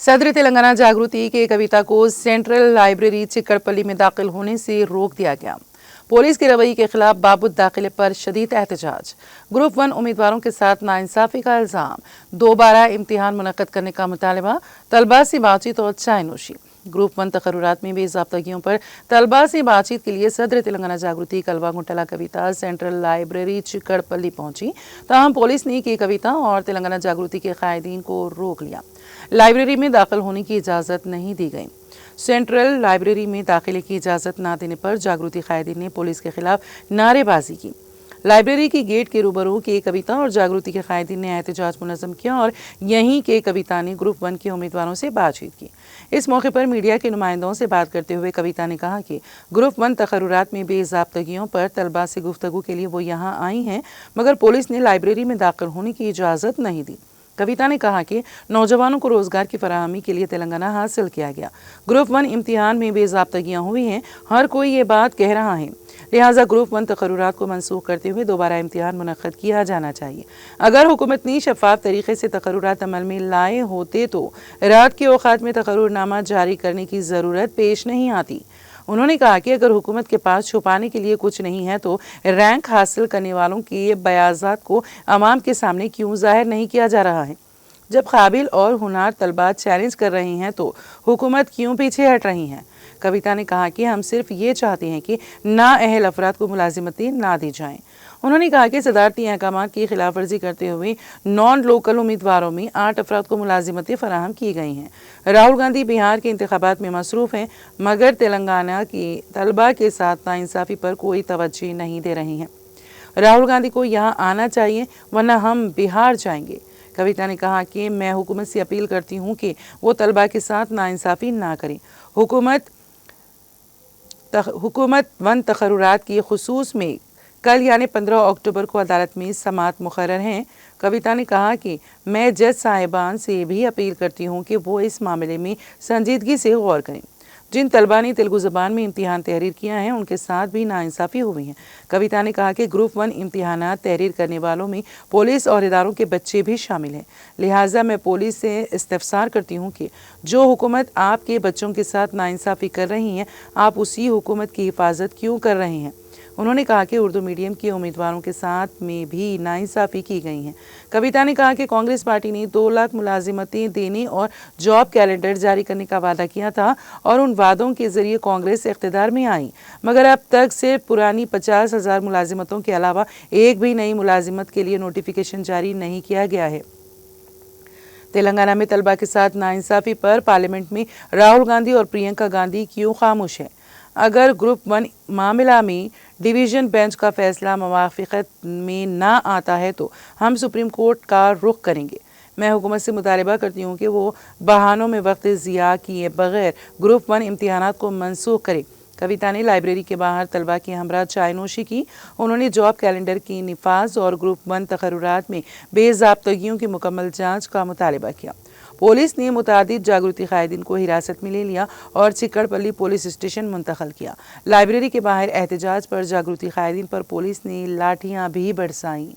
सदर तेलंगाना जागृति के कविता को सेंट्रल लाइब्रेरी चिक्कड़पल्ली में दाखिल होने से रोक दिया गया। पुलिस के रवैये के खिलाफ बाबूद दाखिले पर शदीद एहतजाज। ग्रुप 1 उम्मीदवारों के साथ नाइंसाफी का इल्जाम, दोबारा इम्तिहान मुनक्कद करने का मुतालबा, तलबा से बातचीत और चाय नोशी। ग्रुप 1 तकर्रुरात में बेज़ाब्तगियों पर तलबा से बातचीत के लिए सदर तेलंगाना जागृति कलवा गुंटला कविता सेंट्रल लाइब्रेरी चिक्कड़पल्ली पहुंची, ताहम पुलिस ने की कविता और तेलंगाना जागृति के कायदीन को रोक लिया। लाइब्रेरी में दाखिल होने की इजाज़त नहीं दी गई। सेंट्रल लाइब्रेरी में दाखिले की इजाज़त ना देने पर जागृति कायदीन ने पुलिस के खिलाफ नारेबाजी की। लाइब्रेरी की गेट के रूबरू के कविता और जागृति के कायदीन ने एहतजाज मुनज़्ज़म किया और यहीं के कविता ने ग्रुप 1 के उम्मीदवारों से बातचीत की। इस मौके पर मीडिया के नुमाइंदों से बात करते हुए कविता ने कहा कि ग्रुप 1 तकर्रुरात में बेज़ाब्तगियों पर तलबा से गुफ्तगू के लिए वो यहाँ आई हैं, मगर पुलिस ने लाइब्रेरी में दाखिल होने की इजाज़त नहीं दी। कविता ने कहा कि नौजवानों को रोजगार की फराहमी के लिए तेलंगाना हासिल किया गया। ग्रुप 1 इम्तिहान में बेज़ाब्तगियां हुई हैं, हर कोई ये बात कह रहा है, लिहाजा ग्रुप 1 तकर्रुरात को मनसूख करते हुए दोबारा इम्तिहान मुनक्कद किया जाना चाहिए। अगर हुकूमत ने शफाफ तरीके से तकर्रुरात अमल में लाए होते तो रात के औकात में तकर्रुरनामा जारी करने की ज़रूरत पेश नहीं आती। उन्होंने कहा कि अगर हुकूमत के पास छुपाने के लिए कुछ नहीं है तो रैंक हासिल करने वालों के बयाज़ात को अवाम के सामने क्यों जाहिर नहीं किया जा रहा है। जब काबिल और हुनार तलबा चैलेंज कर रहे हैं तो हुकूमत क्यों पीछे हट रही है। कविता ने कहा कि हम सिर्फ ये चाहते हैं कि नाअहल अफराद को मुलाजिमतें ना दी जाएं। उन्होंने कहा कि सदारती अहकाम की खिलाफ वर्जी करते हुए नॉन लोकल उम्मीदवारों में 8 अफराद को मुलाजिमतें फराहम की गई हैं। राहुल गांधी बिहार के इंतखाबात में मसरूफ़ हैं, मगर तेलंगाना की तलबा के साथ नाइंसाफ़ी पर कोई तवज्जो नहीं दे रही हैं। राहुल गांधी को यहाँ आना चाहिए, वरना हम बिहार जाएंगे। कविता ने कहा कि मैं हुकूमत से अपील करती हूँ कि वो तलबा के साथ नाइंसाफ़ी ना करें। हुकूमत 1 तकर्रुरात की खुसूस में कल यानी 15 अक्टूबर को अदालत में समाअत मुकर्रर हैं। कविता ने कहा कि मैं जज साहिबान से भी अपील करती हूँ कि वो इस मामले में संजीदगी से गौर करें। जिन तलबा ने तेलुगु ज़बान में इम्तिहान तहरीर किया है उनके साथ भी नाइंसाफ़ी हुई है। कविता ने कहा कि ग्रुप 1 इम्तिहानात तहरीर करने वालों में पुलिस और इदारों के बच्चे भी शामिल हैं, लिहाजा मैं पुलिस से इस्तफसार करती हूँ कि जो हुकूमत आपके बच्चों के साथ नाइंसाफ़ी कर रही है, आप उसी हुकूमत की हिफाजत क्यों कर रहे हैं। उन्होंने कहा कि उर्दू मीडियम के उम्मीदवारों के साथ में भी नाइंसाफ़ी की गई है। कविता ने कहा कि कांग्रेस पार्टी ने 2 लाख मुलाजिमतें देने और जॉब कैलेंडर जारी करने का वादा किया था और उन वादों के ज़रिए कांग्रेस इक़्तिदार में आई, मगर अब तक सिर्फ पुरानी 50,000 मुलाजिमतों के अलावा एक भी नई मुलाजिमत के लिए नोटिफिकेशन जारी नहीं किया गया है। तेलंगाना में तलबा के साथ नाइंसाफ़ी पर पार्लियामेंट में राहुल गांधी और प्रियंका गांधी क्यों खामोश है। अगर ग्रुप 1 मामला में डिवीज़न बेंच का फैसला मुवाफ़क़त में ना आता है तो हम सुप्रीम कोर्ट का रुख करेंगे। मैं हुकूमत से मुतालबा करती हूँ कि वो बहानों में वक्त ज़िया किए बगैर ग्रुप 1 इम्तिहानात को मनसूख करे। कविता ने लाइब्रेरी के बाहर तलबा की हमरा चाय नोशी की। उन्होंने जॉब कैलेंडर की निफाज और ग्रुप 1 तकर्रुरात में बेज़ाब्तगियों की मुकम्मल जाँच का मुतालबा किया। पुलिस ने मुतादिद जागृति कायदीन को हिरासत में ले लिया और चिक्कड़पल्ली पुलिस स्टेशन मुंतकिल किया। लाइब्रेरी के बाहर एहतजाज पर जागृति कायदीन पर पुलिस ने लाठियां भी बरसाईं।